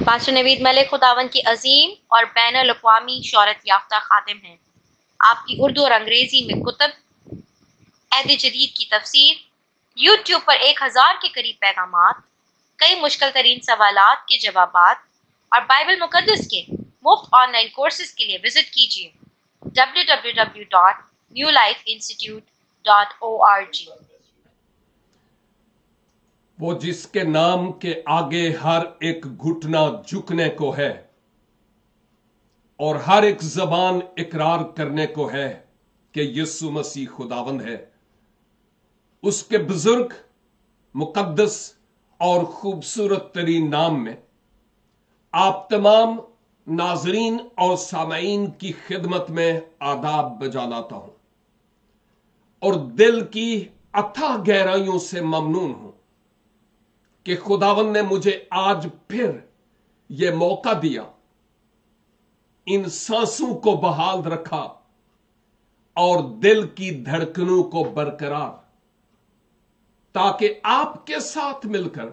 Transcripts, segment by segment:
Pastor نوید ملک خداوند کی عظیم اور بین الاقوامی شہرت یافتہ خادم ہیں۔ آپ کی اردو اور انگریزی میں کتب، عہد جدید کی تفسیر، یوٹیوب پر 1000 کے قریب پیغامات، کئی مشکل ترین سوالات کے جوابات اور بائبل مقدس کے مفت آن لائن کورسز کے لیے وزٹ کیجیے www.newlifeinstitute.org۔ وہ جس کے نام کے آگے ہر ایک گھٹنا جھکنے کو ہے اور ہر ایک زبان اقرار کرنے کو ہے کہ یسوع مسیح خداوند ہے، اس کے بزرگ، مقدس اور خوبصورت ترین نام میں آپ تمام ناظرین اور سامعین کی خدمت میں آداب بجا لاتا ہوں اور دل کی اتھاہ گہرائیوں سے ممنون ہوں کہ خداوند نے مجھے آج پھر یہ موقع دیا، ان سانسوں کو بحال رکھا اور دل کی دھڑکنوں کو برقرار، تاکہ آپ کے ساتھ مل کر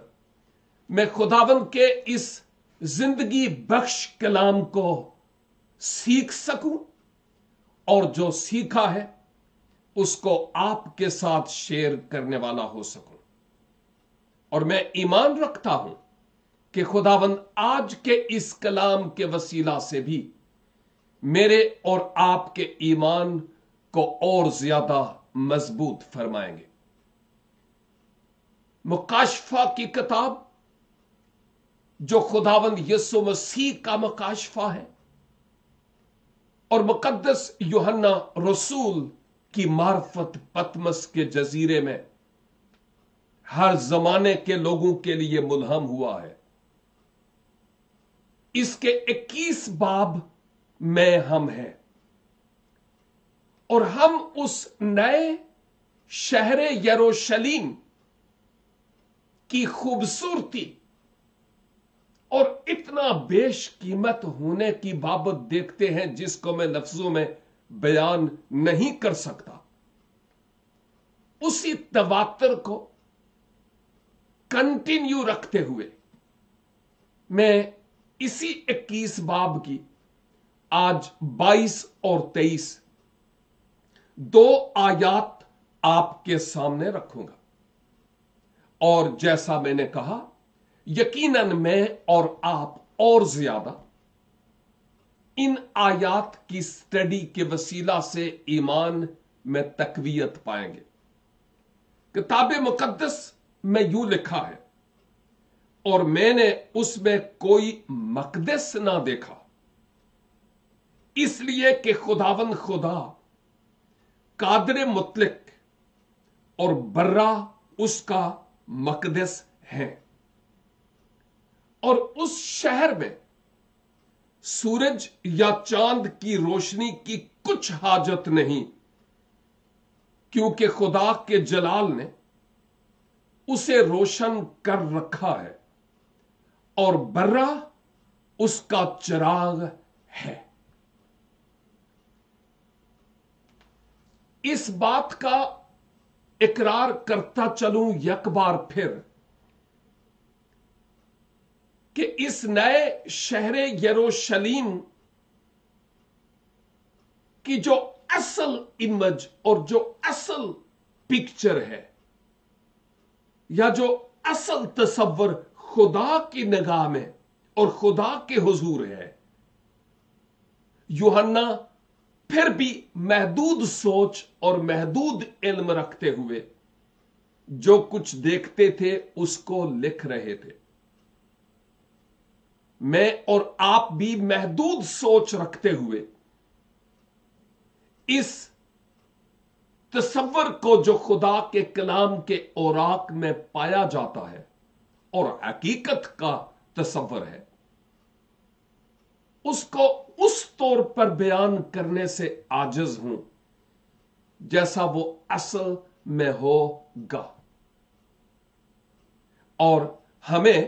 میں خداوند کے اس زندگی بخش کلام کو سیکھ سکوں اور جو سیکھا ہے اس کو آپ کے ساتھ شیئر کرنے والا ہو سکوں۔ اور میں ایمان رکھتا ہوں کہ خداوند آج کے اس کلام کے وسیلہ سے بھی میرے اور آپ کے ایمان کو اور زیادہ مضبوط فرمائیں گے۔ مکاشفہ کی کتاب جو خداوند یسوع مسیح کا مکاشفہ ہے اور مقدس یوحنا رسول کی معرفت پتمس کے جزیرے میں ہر زمانے کے لوگوں کے لیے ملہم ہوا ہے، اس کے 21 باب میں ہم ہیں اور ہم اس نئے شہر یروشلیم کی خوبصورتی اور اتنا بیش قیمت ہونے کی بابت دیکھتے ہیں جس کو میں لفظوں میں بیان نہیں کر سکتا۔ اسی تواتر کو کنٹینیو رکھتے ہوئے میں اسی 21 باب کی آج 22 اور 23 دو آیات آپ کے سامنے رکھوں گا، اور جیسا میں نے کہا یقیناً میں اور آپ اور زیادہ ان آیات کی سٹڈی کے وسیلہ سے ایمان میں تقویت پائیں گے۔ کتاب مقدس میں یوں لکھا ہے، اور میں نے اس میں کوئی مقدس نہ دیکھا، اس لیے کہ خداوند خدا قادر مطلق اور برا اس کا مقدس ہے، اور اس شہر میں سورج یا چاند کی روشنی کی کچھ حاجت نہیں، کیونکہ خدا کے جلال نے اسے روشن کر رکھا ہے اور برا اس کا چراغ ہے۔ اس بات کا اقرار کرتا چلوں یک بار پھر کہ اس نئے شہر یروشلیم کی جو اصل امیج اور جو اصل پکچر ہے یا جو اصل تصور خدا کی نگاہ میں اور خدا کے حضور ہے، یوحنا پھر بھی محدود سوچ اور محدود علم رکھتے ہوئے جو کچھ دیکھتے تھے اس کو لکھ رہے تھے۔ میں اور آپ بھی محدود سوچ رکھتے ہوئے اس تصور کو جو خدا کے کلام کے اوراق میں پایا جاتا ہے اور حقیقت کا تصور ہے، اس کو اس طور پر بیان کرنے سے عاجز ہوں جیسا وہ اصل میں ہوگا، اور ہمیں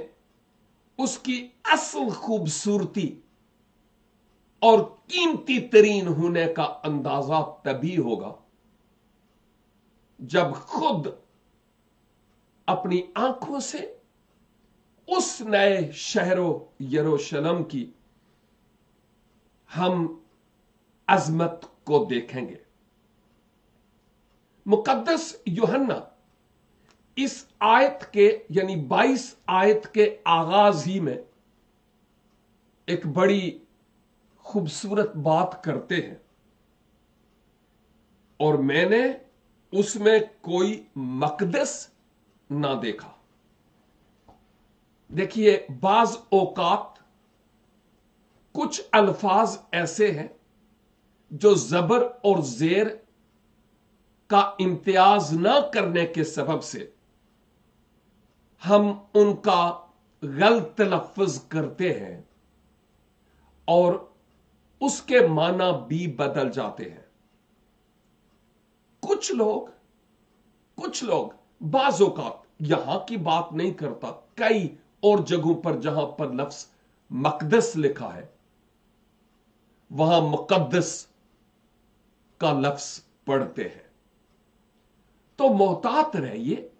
اس کی اصل خوبصورتی اور قیمتی ترین ہونے کا اندازہ تبھی ہوگا جب خود اپنی آنکھوں سے उस नए शहरो यरूशलेम की हम अजमत को देखेंगे। मुकद्दस यूहन्ना इस आयत के यानी 22 आयत के आगाज ही में एक बड़ी खूबसूरत बात करते हैं, और मैंने उसमें कोई मकदस ना देखा। देखिए, बाज औकात कुछ अल्फाज ऐसे हैं जो जबर और जेर का इम्तियाज ना करने के सबब से हम उनका गलत लफ्ज करते हैं और उसके माना भी बदल जाते हैं। कुछ लोग बाज़ औक़ात, यहां की बात नहीं करता, कई और जगहों पर जहां पर लफ्ज मकदस लिखा है वहां मुकद्दस का लफ्ज पढ़ते हैं। तो मोहतात रहिए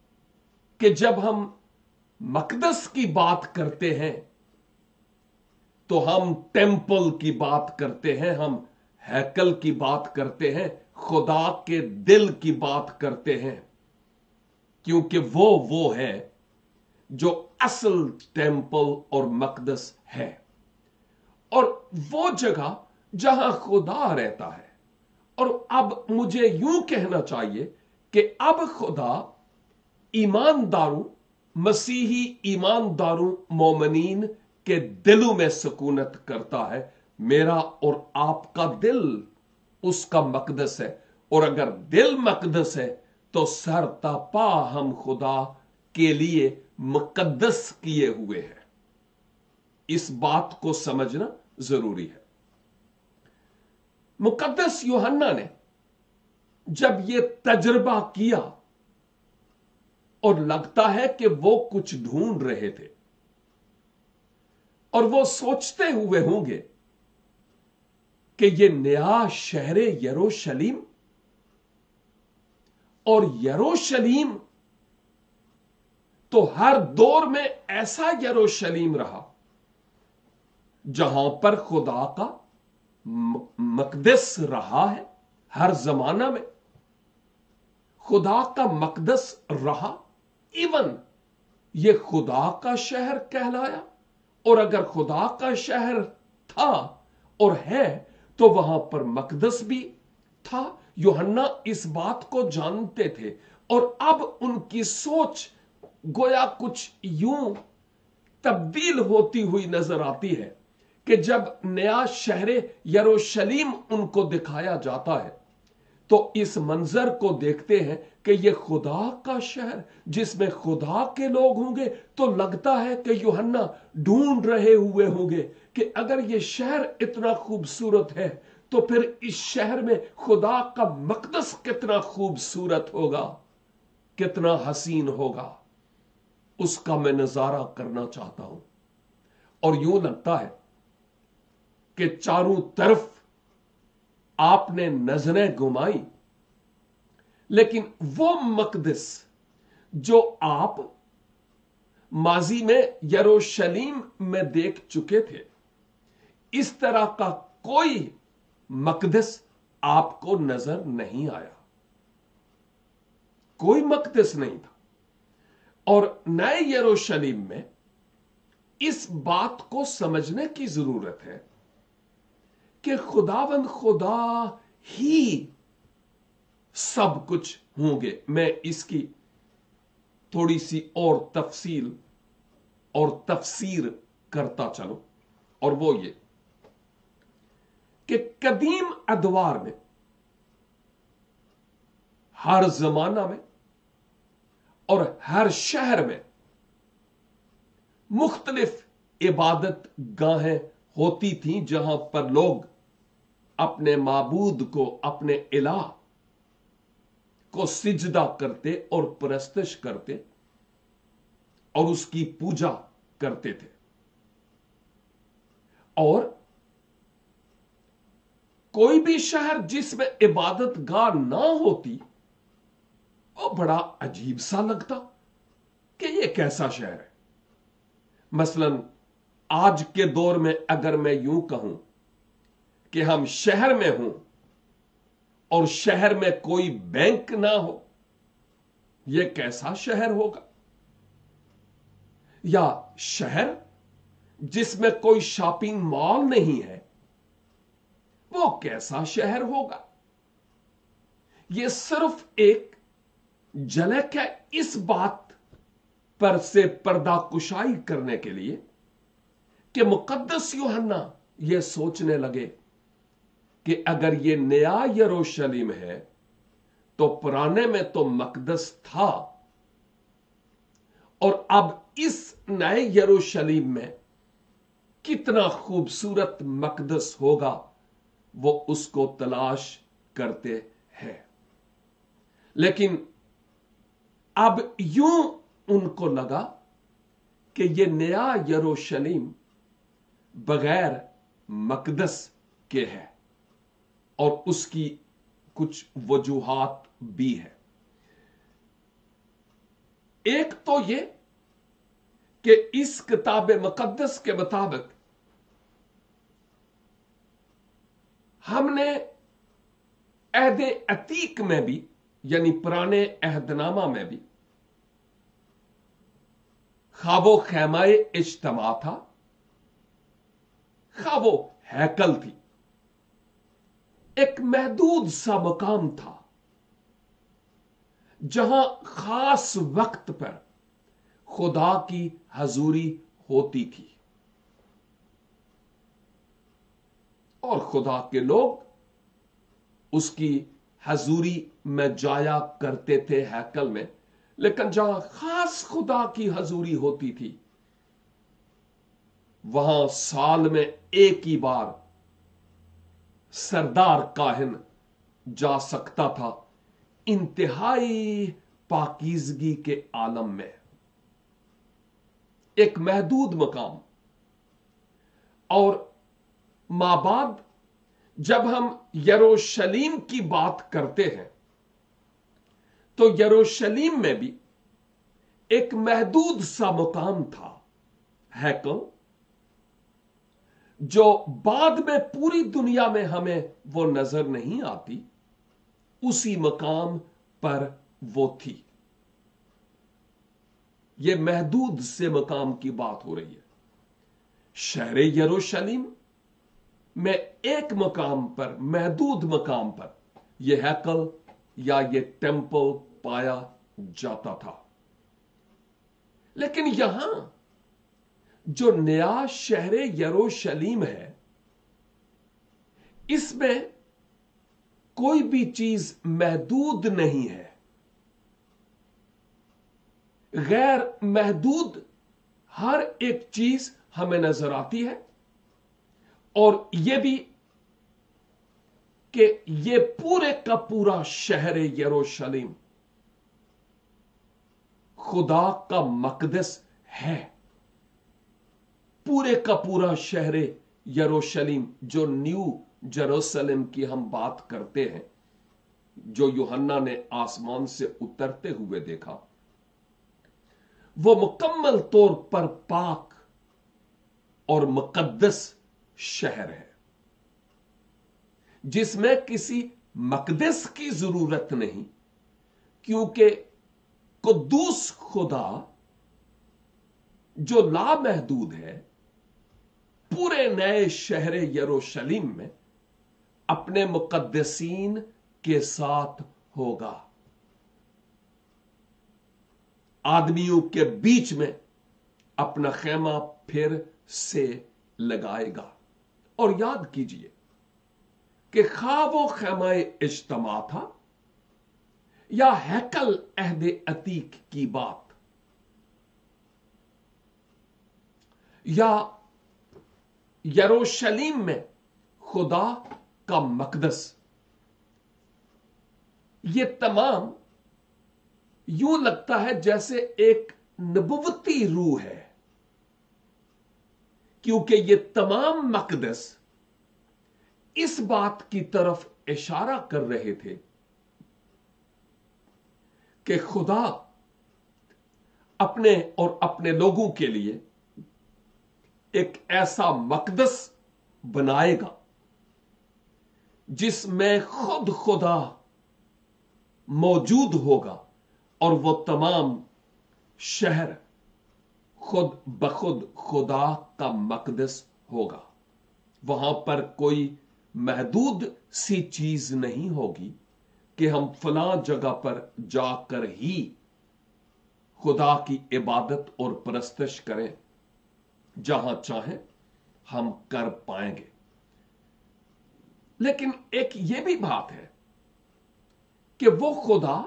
कि जब हम मकदस की बात करते हैं तो हम टेंपल की बात करते हैं, हम हैकल की बात करते हैं, खुदा के दिल की बात करते हैं, क्योंकि वो है जो असल टेंपल और मकदस है, और वो जगह जहां खुदा रहता है। और अब मुझे यूं कहना चाहिए कि अब खुदा ईमानदारों, मसीही ईमानदारों, मोमिनीन के दिलों में सुकूनत करता है। मेरा और आपका दिल उसका मकदस है, और अगर दिल मकदस है तो सर तपा हम खुदा के लिए मुकद्दस किए हुए हैं। इस बात को समझना जरूरी है। मुकद्दस यूहन्ना ने जब यह तजर्बा किया, और लगता है कि वो कुछ ढूंढ रहे थे, और वो सोचते हुए होंगे कि ये नया शहर यरूशलेम, और यरूशलेम तो हर दौर में ऐसा यरूशलेम रहा जहां पर खुदा का मकदस रहा है। हर जमाना में खुदा का मकदस रहा, इवन ये खुदा का शहर कहलाया। और अगर खुदा का शहर था और है तो वहां पर मकदस भी था। यूहन्ना इस बात को जानते थे, और अब उनकी सोच गोया कुछ यूं तब्दील होती हुई नजर आती है कि जब नया शहर यरूशलेम उनको दिखाया जाता है तो इस मंजर को देखते हैं कि यह खुदा का शहर जिसमें खुदा के लोग होंगे। तो लगता है कि यूहन्ना ढूंढ रहे हुए होंगे कि अगर यह शहर इतना खूबसूरत है तो फिर इस शहर में खुदा का मकदस कितना खूबसूरत होगा, कितना हसीन होगा। उसका मैं नजारा करना चाहता हूं। और यूं लगता है कि चारों तरफ आपने नजरें घुमाई, लेकिन वो मकदस जो आप माजी में यरूशलेम में देख चुके थे, इस तरह का कोई मकदस आपको नजर नहीं आया। कोई मकदस नहीं था। और नए यरूशलेम में इस बात को समझने की जरूरत है कि खुदावंद खुदा ही सब कुछ होंगे। मैं इसकी थोड़ी सी और तफसील और तफसीर करता चलूं, और वो ये कि कदीम अदवार में, हर जमाना में और हर शहर में मुख्तलिफ इबादत गाहें होती थीं जहां पर लोग अपने माबूद को, अपने इलाह को सिजदा करते और परस्तिश करते और उसकी पूजा करते थे। और कोई भी शहर जिसमें इबादत गाह ना होती वो बड़ा अजीब सा लगता कि ये कैसा शहर है। मसलन आज के दौर में अगर मैं यूं कहूं कि हम शहर में हों और शहर में कोई बैंक ना हो, यह कैसा शहर होगा? या शहर जिसमें कोई शॉपिंग मॉल नहीं है, वो कैसा शहर होगा? यह सिर्फ एक झलक है इस बात पर से पर्दाकुशाई करने के लिए कि मुकद्दस यूहन्ना यह सोचने लगे कि अगर यह नया यरूशलेम है तो पुराने में तो मकदस था, और अब इस नए यरूशलेम में कितना खूबसूरत मकदस होगा, वो उसको तलाश करते हैं। लेकिन अब यूं उनको लगा कि यह नया यरूशलेम बगैर मकदस के है, और उसकी कुछ वजूहात भी है। एक तो यह कि इस किताब मुकद्दस के मुताबिक हमने अहद अतीक में भी, यानी पुराने अहदनामा में भी, खाबो खैमाए इज्तमा था, खाबो हैकल थी, एक महदूद सा मकाम था जहां खास वक्त पर खुदा की हजूरी होती थी, और खुदा के लोग उसकी हजूरी में जाया करते थे हैकल में। लेकिन जहां खास खुदा की हजूरी होती थी, वहां साल में एक ही बार सरदार काहिन जा सकता था, इंतहाई पाकीज़गी के आलम में। एक महदूद मकाम। और माबाद जब हम यरूशलेम की बात करते हैं तो यरूशलेम में भी एक महदूद सा मुकाम था, हैकल, जो बाद में पूरी दुनिया में हमें वो नजर नहीं आती, उसी मकाम पर वो थी। ये महदूद से मकाम की बात हो रही है। शहर यरूशलेम में एक मकाम पर, महदूद मकाम पर, यह हैकल या ये टेंपल पाया जाता था। लेकिन यहां जो नया शहर यरूशलेम है, इसमें कोई भी चीज महदूद नहीं है। गैर महदूद हर एक चीज हमें नजर आती है, और यह भी कि यह पूरे का पूरा शहर यरूशलेम खुदा का मकदस है। पूरे का पूरा शहर यरूशलेम, जो न्यू जेरूसलम की हम बात करते हैं, जो यूहन्ना ने आसमान से उतरते हुए देखा, वो मुकम्मल तौर पर पाक और मुकद्दस शहर है, जिसमें किसी मकदस की जरूरत नहीं, क्योंकि कुद्दूस खुदा जो लामहदूद है, पूरे नए शहर यरूशलेम में अपने मुकद्दसीन के साथ होगा, आदमियों के बीच में अपना खेमा फिर से लगाएगा। और याद कीजिए कि खा वो खेमाए इज्तमा था या हैकल अहद अतीक की बात, या यरूशलेम में खुदा का मकदस, ये तमाम यूं लगता है जैसे एक नबुवती रूह है, क्योंकि ये तमाम मकदस इस बात की तरफ इशारा कर रहे थे कि खुदा अपने और अपने लोगों के लिए ایک ایسا مقدس بنائے گا جس میں خود خدا موجود ہوگا اور وہ تمام شہر خود بخود خدا کا مقدس ہوگا. وہاں پر کوئی محدود سی چیز نہیں ہوگی کہ ہم فلاں جگہ پر جا کر ہی خدا کی عبادت اور پرستش کریں. جہاں چاہیں ہم کر پائیں گے. لیکن ایک یہ بھی بات ہے کہ وہ خدا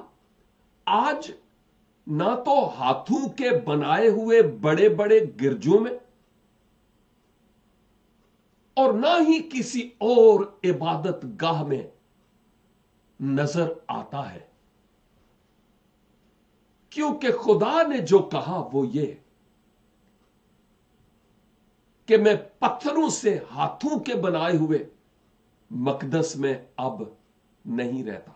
آج نہ تو ہاتھوں کے بنائے ہوئے بڑے بڑے گرجوں میں اور نہ ہی کسی اور عبادت گاہ میں نظر آتا ہے. کیونکہ خدا نے جو کہا وہ یہ کہ میں پتھروں سے ہاتھوں کے بنائے ہوئے مقدس میں اب نہیں رہتا.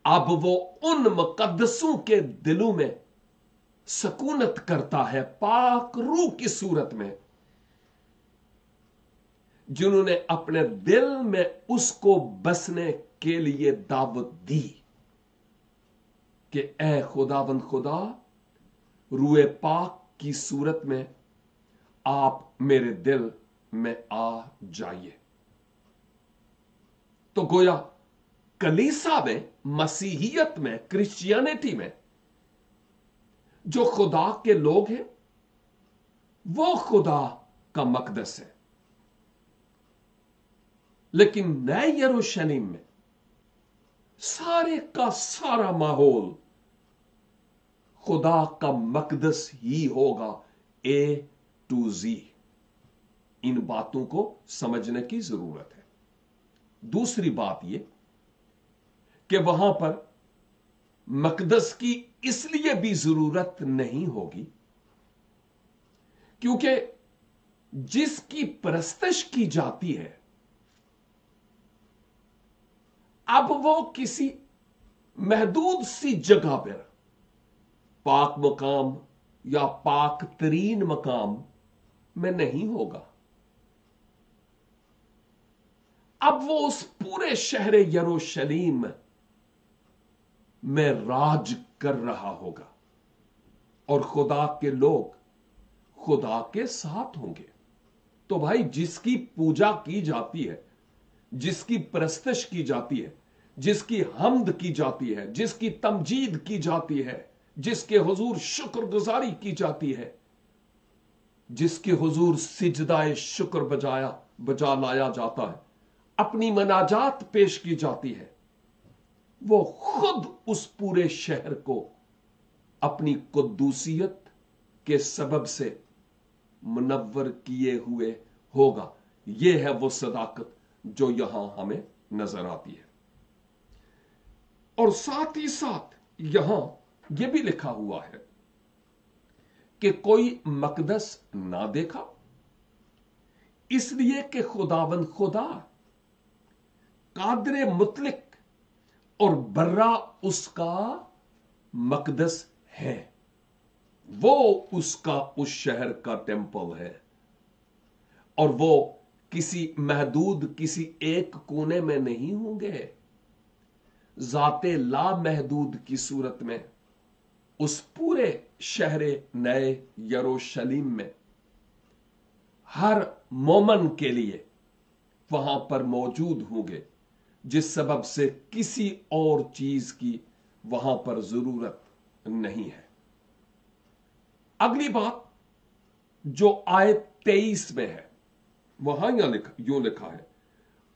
اب وہ ان مقدسوں کے دلوں میں سکونت کرتا ہے پاک روح کی صورت میں، جنہوں نے اپنے دل میں اس کو بسنے کے لیے دعوت دی کہ اے خداوند خدا، روح پاک کی صورت میں آپ میرے دل میں آ جائیے. تو گویا کلیسا میں، مسیحیت میں، کرسچینٹی میں جو خدا کے لوگ ہیں وہ خدا کا مقدس ہے. لیکن نئے یروشلم میں سارے کا سارا ماحول خدا کا مقدس ہی ہوگا، اے ٹو زی. ان باتوں کو سمجھنے کی ضرورت ہے. دوسری بات یہ کہ وہاں پر مقدس کی اس لیے بھی ضرورت نہیں ہوگی کیونکہ جس کی پرستش کی جاتی ہے اب وہ کسی محدود سی جگہ پر پاک مقام یا پاک ترین مقام میں نہیں ہوگا. اب وہ اس پورے شہر یروشلم میں راج کر رہا ہوگا اور خدا کے لوگ خدا کے ساتھ ہوں گے. تو بھائی، جس کی پوجا کی جاتی ہے، جس کی پرستش کی جاتی ہے، جس کی حمد کی جاتی ہے، جس کی تمجید کی جاتی ہے، جس کے حضور شکر گزاری کی جاتی ہے، جس کے حضور سجدہ شکر بجا لایا جاتا ہے، اپنی مناجات پیش کی جاتی ہے، وہ خود اس پورے شہر کو اپنی قدوسیت کے سبب سے منور کیے ہوئے ہوگا. یہ ہے وہ صداقت جو یہاں ہمیں نظر آتی ہے. اور ساتھ ہی ساتھ یہاں یہ بھی لکھا ہوا ہے کہ کوئی مقدس نہ دیکھا، اس لیے کہ خداوند خدا قادر مطلق اور برا اس کا مقدس ہے. وہ اس شہر کا ٹیمپل ہے اور وہ کسی محدود کسی ایک کونے میں نہیں ہوں گے. ذات لا محدود کی صورت میں اس پورے شہر نئے یروشلم میں ہر مومن کے لیے وہاں پر موجود ہوں گے، جس سبب سے کسی اور چیز کی وہاں پر ضرورت نہیں ہے. اگلی بات جو آیت 23 میں ہے، وہاں یوں لکھا ہے،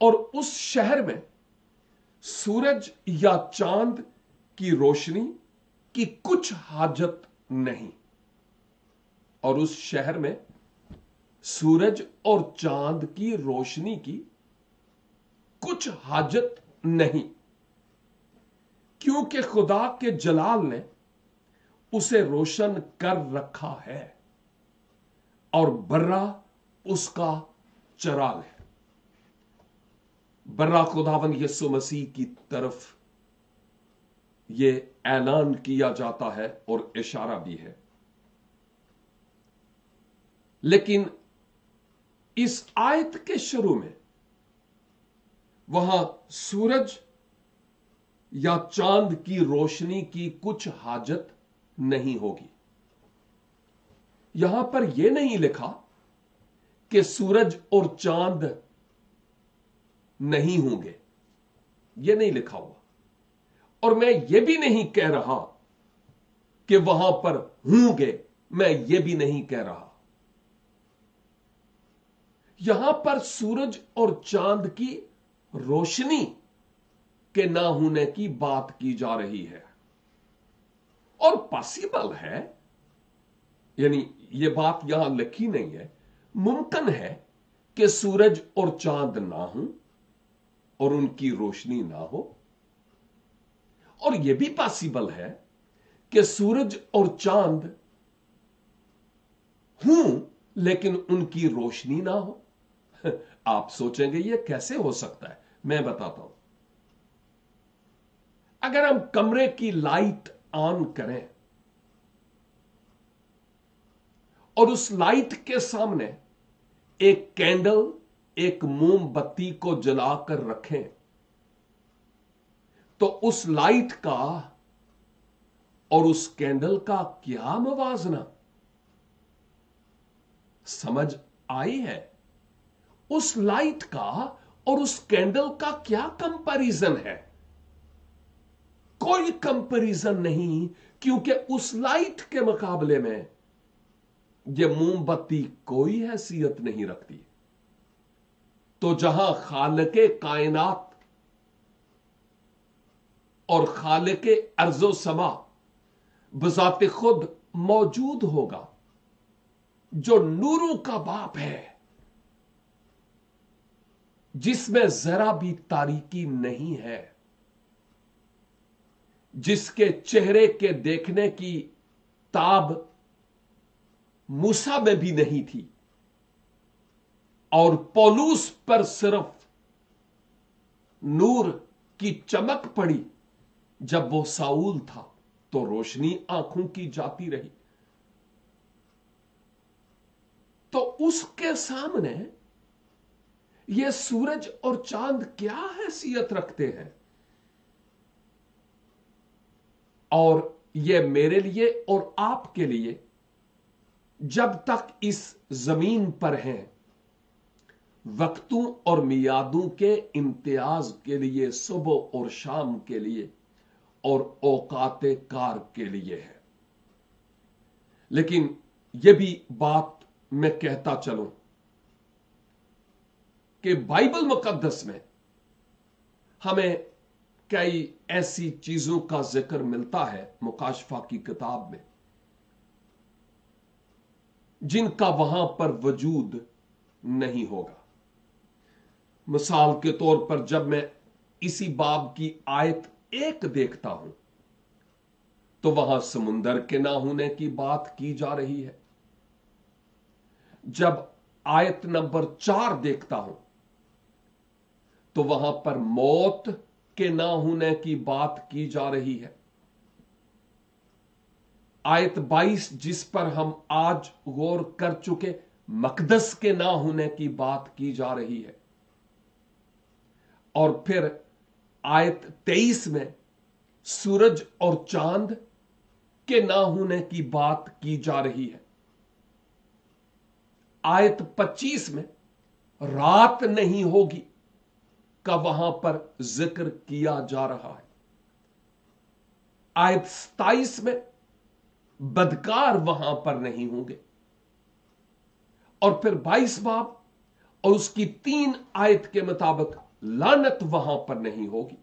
اور اس شہر میں سورج یا چاند کی روشنی کی کچھ حاجت نہیں. اور اس شہر میں سورج اور چاند کی روشنی کی کچھ حاجت نہیں، کیونکہ خدا کے جلال نے اسے روشن کر رکھا ہے اور برا اس کا چراغ ہے. برا خداوند یسوع مسیح کی طرف یہ اعلان کیا جاتا ہے اور اشارہ بھی ہے. लेकिन इस आयत के शुरू में वहां सूरज या चांद की रोशनी की कुछ हाजत नहीं होगी। यहां पर यह नहीं लिखा कि सूरज और चांद नहीं होंगे, यह नहीं लिखा हुआ। और मैं यह भी नहीं कह रहा कि वहां पर होंगे, मैं यह भी नहीं कह रहा। यहां पर सूरज और चांद की रोशनी के ना होने की बात की जा रही है। और पॉसिबल है, यानी यह बात यहां लिखी नहीं है, मुमकिन है कि सूरज और चांद ना हो और उनकी रोशनी ना हो। और यह भी पॉसिबल है कि सूरज और चांद हों लेकिन उनकी रोशनी ना हो। आप सोचेंगे यह कैसे हो सकता है? मैं बताता हूं। अगर हम कमरे की लाइट ऑन करें और उस लाइट के सामने एक कैंडल, एक मोमबत्ती को जलाकर रखें, तो उस लाइट का और उस कैंडल का क्या मुवाजना? समझ आई है? उस लाइट का और उस कैंडल का क्या कंपैरिजन है? कोई कंपैरिजन नहीं, क्योंकि उस लाइट के मुकाबले में यह मोमबत्ती कोई हैसियत नहीं रखती। तो जहां खालिके कायनात और खालिके अर्जो समा बजाते खुद मौजूद होगा, जो नूरों का बाप है, जिसमें जरा भी तारीकी नहीं है, जिसके चेहरे के देखने की ताब मूसा में भी नहीं थी, और पौलुस पर सिर्फ नूर की चमक पड़ी जब वो साउल था, तो रोशनी आंखों की जाती रही। तो उसके सामने ये सूरज और चांद क्या हैसियत रखते हैं? और ये मेरे लिए और आपके लिए जब तक इस जमीन पर हैं, वक्तों और मियादों के इम्तियाज के लिए, सुबह और शाम के लिए और औकाते कार के लिए है। लेकिन यह भी बात मैं कहता चलूं कि बाइबल मुकद्दस में हमें कई ऐसी चीजों का जिक्र मिलता है मुकाशफा की किताब में, जिनका वहां पर वजूद नहीं होगा। मिसाल के तौर पर जब मैं इसी बाब की आयत 1 देखता हूं, तो वहां समुंदर के ना होने की बात की जा रही है। जब आयत नंबर 4 देखता हूं, तो वहां पर मौत के ना होने की बात की जा रही है। आयत 22 जिस पर हम आज गौर कर चुके, मकदस के ना होने की बात की जा रही है। और फिर आयत 23 में सूरज और चांद के ना होने की बात की जा रही है। आयत 25 में रात नहीं होगी का वहां पर जिक्र किया जा रहा है। आयत 27 में बदकार वहां पर नहीं होंगे। और फिर 22 बाब और उसकी 3 आयत के मुताबिक लानत वहां पर नहीं होगी।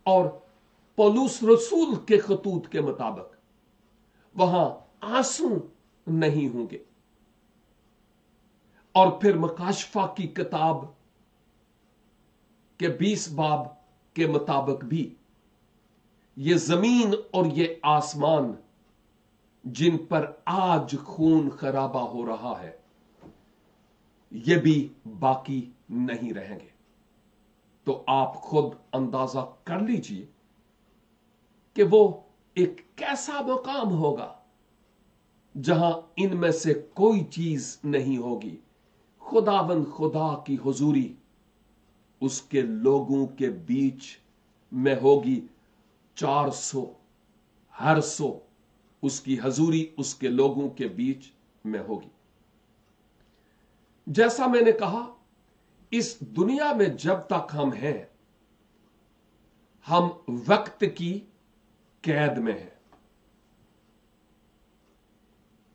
और पौलुस रसूल के खतूत के मुताबिक वहां आंसू नहीं होंगे। और फिर मुकाशफा की किताब के 20 बाब के मुताबिक भी ये जमीन और ये आसमान जिन पर आज खून खराबा हो रहा है, ये भी बाकी नहीं रहेंगे। तो आप खुद अंदाजा कर लीजिए कि वो एक कैसा मुकाम होगा जहां इनमें से कोई चीज नहीं होगी, खुदावंद खुदा की हुजूरी उसके लोगों के बीच में होगी। 400 हर 100 उसकी हजूरी उसके लोगों के बीच में होगी। जैसा मैंने कहा, इस दुनिया में जब तक हम हैं, हम वक्त की कैद में हैं।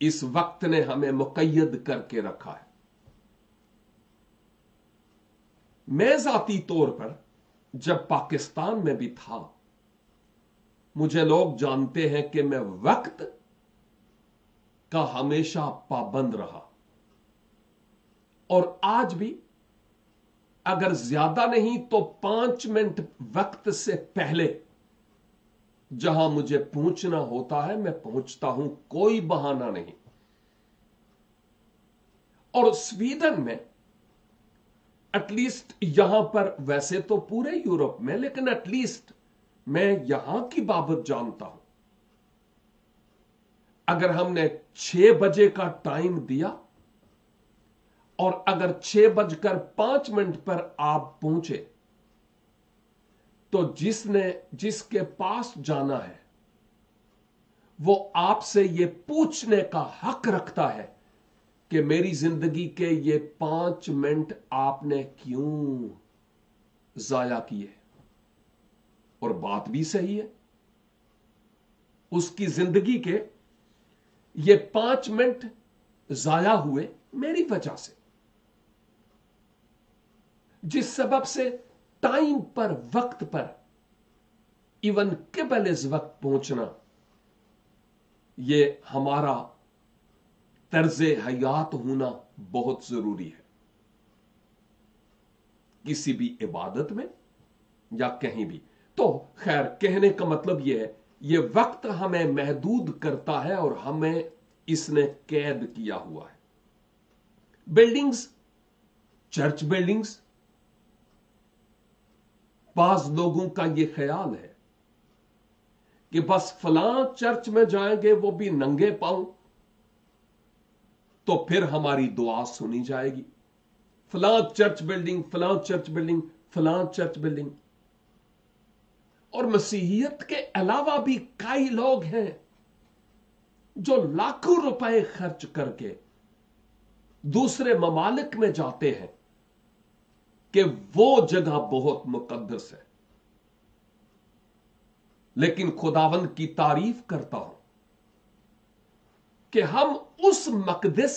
इस वक्त ने हमें मुकय्यद करके रखा है। मैं जाती तौर पर जब पाकिस्तान में भी था, मुझे लोग जानते हैं कि मैं वक्त का हमेशा पाबंद रहा, और आज भी अगर ज्यादा नहीं तो 5 मिनट वक्त से पहले जहां मुझे पहुंचना होता है मैं पहुंचता हूं, कोई बहाना नहीं। और स्वीडन में एटलीस्ट, यहां पर, वैसे तो पूरे यूरोप में, लेकिन एटलीस्ट मैं यहां की बाबत जानता हूं। अगर हमने 6 बजे का टाइम दिया और अगर 6:05 पर आप पहुंचे, तो जिसके पास जाना है वो आपसे ये पूछने का हक रखता है कि मेरी जिंदगी के ये 5 मिनट आपने क्यों जाया किए। और बात भी सही है, उसकी जिंदगी के ये 5 मिनट जाया हुए मेरी वजह से, जिस सबब से टाइम पर, वक्त पर, इवन केवल इस वक्त पहुंचना, यह हमारा तर्जे हयात होना बहुत जरूरी है, किसी भी इबादत में या कहीं भी। तो खैर, कहने का मतलब यह है, यह वक्त हमें महदूद करता है और हमें इसने कैद किया हुआ है। बिल्डिंग्स, चर्च बिल्डिंग्स, बाज लोगों का यह ख्याल है कि बस फलां चर्च में जाएंगे वो भी नंगे पांव तो फिर हमारी दुआ सुनी जाएगी। फलां चर्च बिल्डिंग, फलां चर्च बिल्डिंग, फलां चर्च बिल्डिंग। और मसीहियत के अलावा भी कई लोग हैं जो लाखों रुपए खर्च करके दूसरे ममालिक में जाते हैं कि वो जगह बहुत मुकद्दस है। लेकिन खुदावंद की तारीफ करता हूं कि हम उस मकदस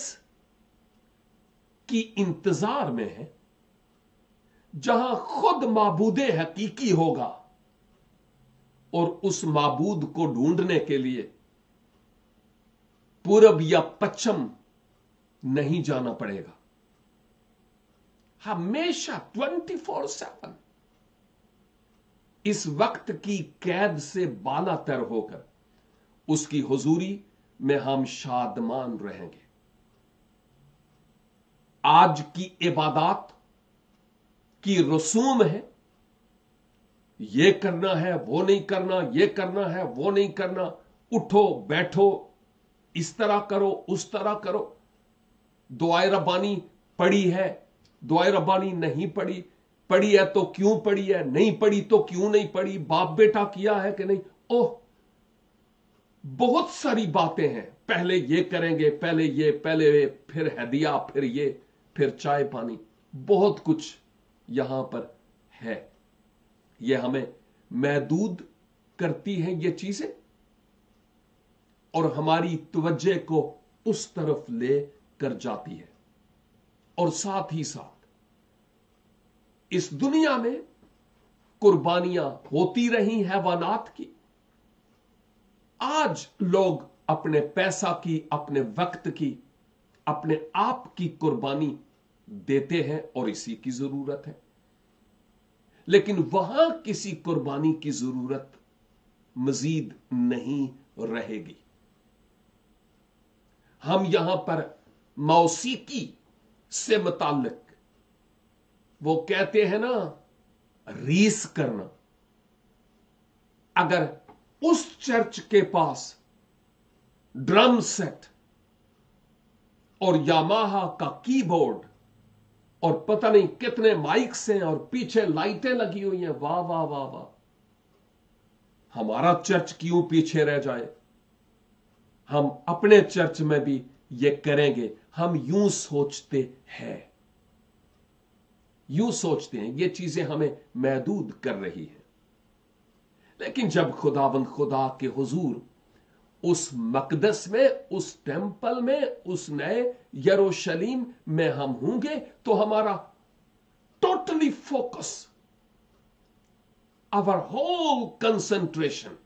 की इंतजार में हैं जहां खुद माबूदे हकीकी होगा, और उस माबूद को ढूंढने के लिए पूरब या पश्चिम नहीं जाना पड़ेगा। हमेशा 24/7 इस वक्त की कैद से बालातर होकर उसकी हुजूरी में हम शादमान रहेंगे। आज की इबादत की रसूम है, ये करना है, वो नहीं करना, ये करना है, वो नहीं करना, उठो बैठो, इस तरह करो, उस तरह करो। दुआए रब्बानी पढ़ी है, दुआए रब्बानी नहीं पढ़ी, पढ़ी है तो क्यों पढ़ी है, नहीं पढ़ी तो क्यों नहीं पढ़ी, बाप बेटा किया है कि नहीं। ओह, बहुत सारी बातें हैं। पहले ये करेंगे, पहले ये, पहले ये, फिर हदिया, फिर ये, फिर चाय पानी, बहुत कुछ यहां पर है। ये हमें महदूद करती हैं ये चीजें, और हमारी तवज्जो को उस तरफ ले कर जाती है। और साथ ही साथ इस दुनिया में कुर्बानियां होती रही हैवानात की। आज लोग अपने पैसा की, अपने वक्त की, अपने आप की कुर्बानी देते हैं और इसी की जरूरत है। लेकिन वहां किसी कुर्बानी की जरूरत मजीद नहीं रहेगी। हम यहां पर मौसीकी से मुताल्लिक वो कहते हैं ना, रीस करना। अगर उस चर्च के पास ड्रम सेट और यामाहा का कीबोर्ड और पता नहीं कितने माइक्स हैं और पीछे लाइटें लगी हुई हैं, वाह वाह वाह वाह। हमारा चर्च क्यों पीछे रह जाए? हम अपने चर्च में भी ये करेंगे। हम यूं सोचते हैं, ये चीजें हमें महदूद कर रही हैं। लेकिन जब खुदावंद खुदा के हुजूर उस मकदस में, उस टेंपल में, उस नए यरूशलेम में हम होंगे, तो हमारा totally focus, our whole concentration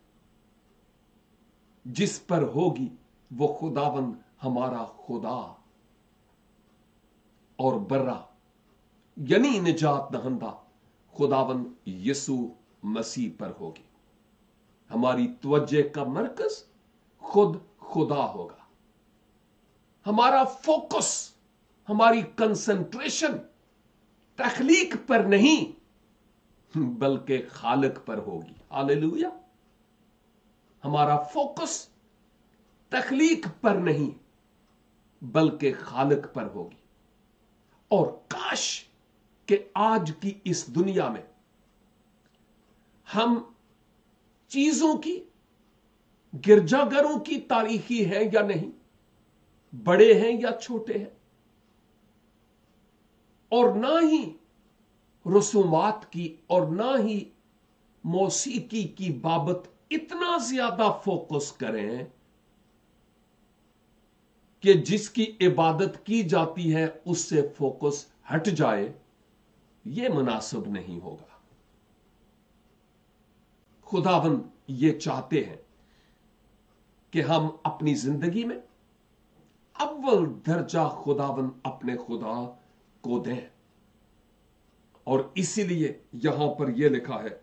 जिस पर होगी वो खुदावंद हमारा खुदा और बर्रा यानी निजात दहंदा खुदावंद यीशु मसीह पर होगी। हमारी तवज्जो का मरकज खुद खुदा होगा। हमारा फोकस, हमारी कंसंट्रेशन तखलीक पर नहीं बल्कि खालिक पर होगी। हालेलुया। हमारा फोकस तखलीक पर नहीं बल्कि खालिक पर होगी। और काश कि आज की इस दुनिया में हम चीजों की, गिरजाघरों की तारीखी है या नहीं, बड़े हैं या छोटे हैं, और ना ही रसूमात की और ना ही मौसीकी की बाबत इतना ज्यादा फोकस करें कि जिसकी इबादत की जाती है उससे फोकस हट जाए, यह मुनासिब नहीं होगा। खुदावंद ये चाहते हैं कि हम अपनी जिंदगी में अव्वल दर्जा खुदावंद अपने खुदा को दें। और इसीलिए यहां पर यह लिखा है,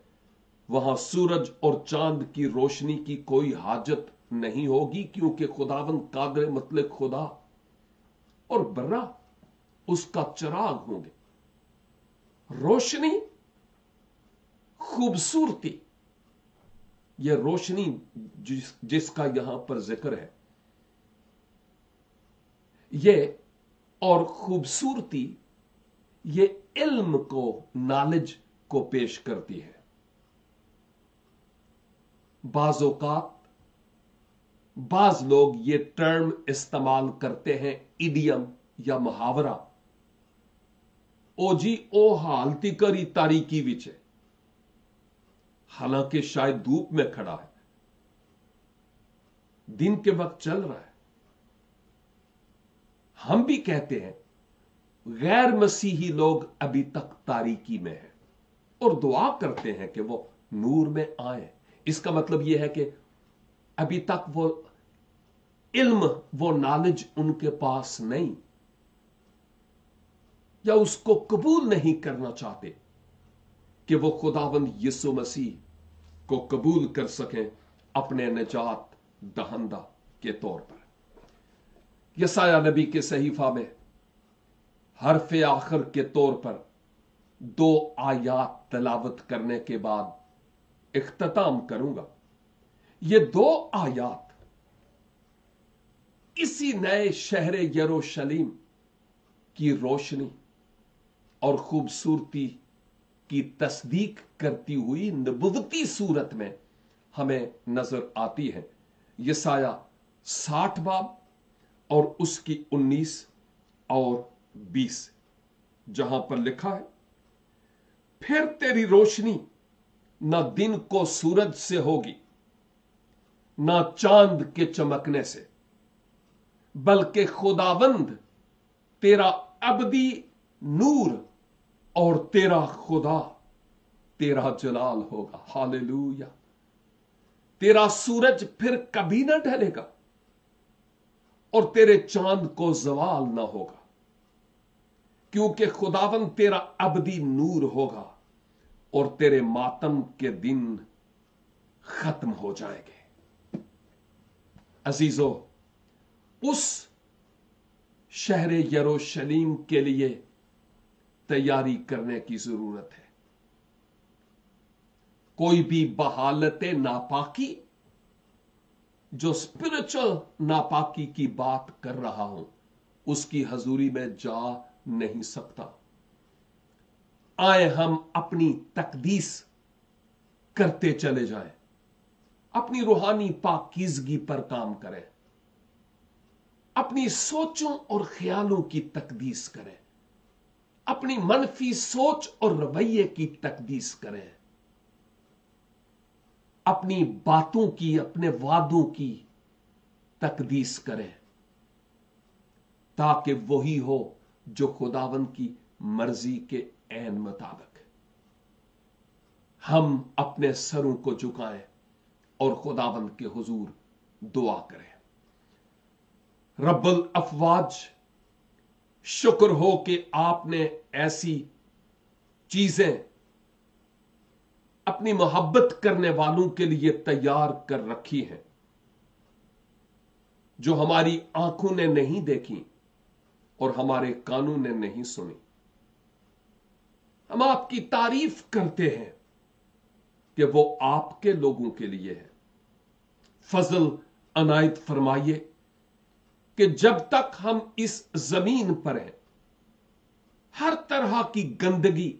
वहां सूरज और चांद की रोशनी की कोई हाजत नहीं होगी, क्योंकि खुदावंद कादर मतलब खुदा और बर्रा उसका चिराग होंगे। रोशनी, खूबसूरती, यह रोशनी जिसका यहां पर जिक्र है, यह और खूबसूरती ये इल्म को, नॉलेज को पेश करती है। बाज़ औक़ात बाज लोग ये टर्म इस्तेमाल करते हैं, इडियम या मुहावरा, ओ जी ओ हालती करी तारीकी विच है, हालांकि शायद धूप में खड़ा है, दिन के वक्त चल रहा है। हम भी कहते हैं गैर मसीही लोग अभी तक तारीकी में हैं और दुआ करते हैं कि वो नूर में आए। इसका मतलब यह है कि अभी तक वो इल्म, वो नॉलेज उनके पास नहीं, या उसको कबूल नहीं करना चाहते कि वो खुदावंद यीशु मसीह को कबूल कर सकें अपने निजात दहंदा के तौर पर। यसाया नबी के सहीफा में हरफ आखिर के तौर पर 2 आयात तलावत करने के बाद इख्तिताम करूंगा। ये 2 आयात इसी नए शहर यरूशलेम की रोशनी और खूबसूरती की तस्दीक करती हुई नबुवती सूरत में हमें नजर आती है। यसाया 60 बाब और उसकी 19 और 20, जहां पर लिखा है, फिर तेरी रोशनी ना दिन को सूरज से होगी ना चांद के चमकने से, बल्कि खुदावंद तेरा अबदी नूर और तेरा खुदा तेरा जलाल होगा। हालेलुया। तेरा सूरज फिर कभी ना ढलेगा और तेरे चांद को जवाल ना होगा, क्योंकि खुदावंद तेरा अबदी नूर होगा और तेरे मातम के दिन खत्म हो जाएंगे। अजीजों, उस शहर यरूशलेम के लिए तैयारी करने की जरूरत है। कोई भी बहालत नापाकी, जो स्पिरिचुअल नापाकी की बात कर रहा हूं, اس کی حضوری میں جا نہیں سکتا۔ آئے ہم اپنی تقدیس کرتے چلے جائیں، اپنی روحانی پاکیزگی پر کام کریں، اپنی سوچوں اور خیالوں کی تقدیس کریں، اپنی منفی سوچ اور رویے کی تقدیس کریں، اپنی باتوں کی، اپنے وعدوں کی تقدیس کریں، تاکہ وہی ہو جو خداوند کی مرضی کے عین مطابق۔ ہم اپنے سروں کو جھکائیں اور خداوند کے حضور دعا کریں۔ رب الافواج، شکر ہو کہ آپ نے ایسی چیزیں اپنی محبت کرنے والوں کے لیے تیار کر رکھی ہیں جو ہماری آنکھوں نے نہیں دیکھی اور ہمارے کانوں نے نہیں سنی۔ ہم آپ کی تعریف کرتے ہیں کہ وہ آپ کے لوگوں کے لیے ہے۔ فضل عنایت فرمائیے کہ جب تک ہم اس زمین پر ہیں، ہر طرح کی گندگی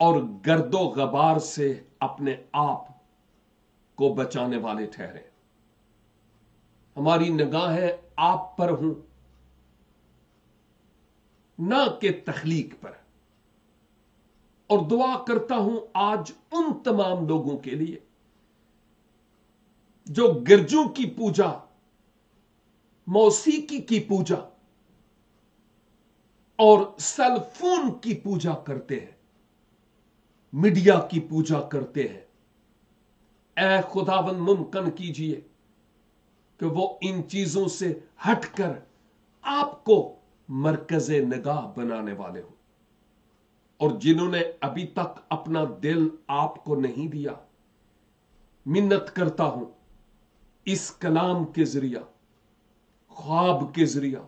اور گرد و غبار سے اپنے آپ کو بچانے والے ٹھہرے۔ ہماری نگاہیں آپ پر ہوں، نہ کہ تخلیق پر۔ اور دعا کرتا ہوں آج ان تمام لوگوں کے لیے جو گرجوں کی پوجا، موسیقی کی پوجا اور سیل فون کی پوجا کرتے ہیں، میڈیا کی پوجا کرتے ہیں۔ اے خداوند ممکن کیجئے کہ وہ ان چیزوں سے ہٹ کر آپ کو مرکز نگاہ بنانے والے ہوں، اور جنہوں نے ابھی تک اپنا دل آپ کو نہیں دیا، منت کرتا ہوں اس کلام کے ذریعہ، خواب کے ذریعہ،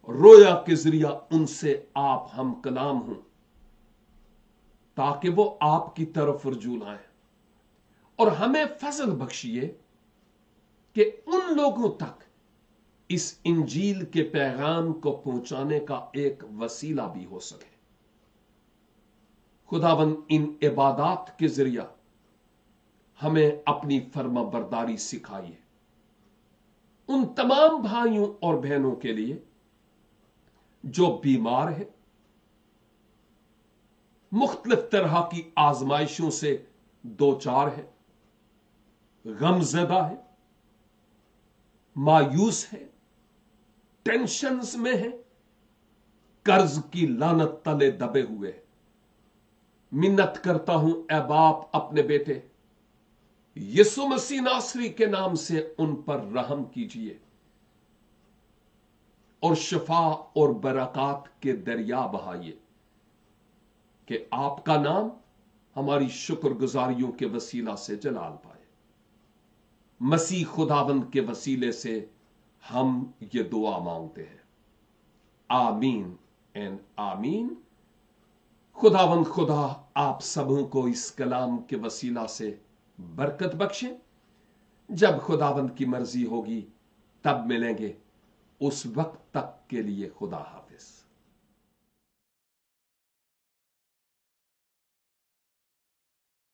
رویا کے ذریعہ ان سے آپ ہم کلام ہوں، تاکہ وہ آپ کی طرف رجوع لائیں، اور ہمیں فضل بخشیے کہ ان لوگوں تک اس انجیل کے پیغام کو پہنچانے کا ایک وسیلہ بھی ہو سکے۔ خداوند ان عبادات کے ذریعہ ہمیں اپنی فرما برداری سکھائیے۔ ان تمام بھائیوں اور بہنوں کے لیے جو بیمار ہیں، مختلف طرح کی آزمائشوں سے دوچار ہے، غم زدہ ہے، مایوس ہے، ٹینشنز میں ہے، قرض کی لعنت تلے دبے ہوئے ہیں، منت کرتا ہوں اے باپ اپنے بیٹے یسوع مسیح ناصری کے نام سے ان پر رحم کیجئے اور شفا اور برکات کے دریا بہائیے، کہ آپ کا نام ہماری شکر گزاریوں کے وسیلہ سے جلال پائے۔ مسیح خداوند کے وسیلے سے ہم یہ دعا مانگتے ہیں، آمین اینڈ آمین۔ خداوند خدا آپ سبوں کو اس کلام کے وسیلہ سے برکت بخشے۔ جب خداوند کی مرضی ہوگی تب ملیں گے، اس وقت تک کے لیے خدا حافظ۔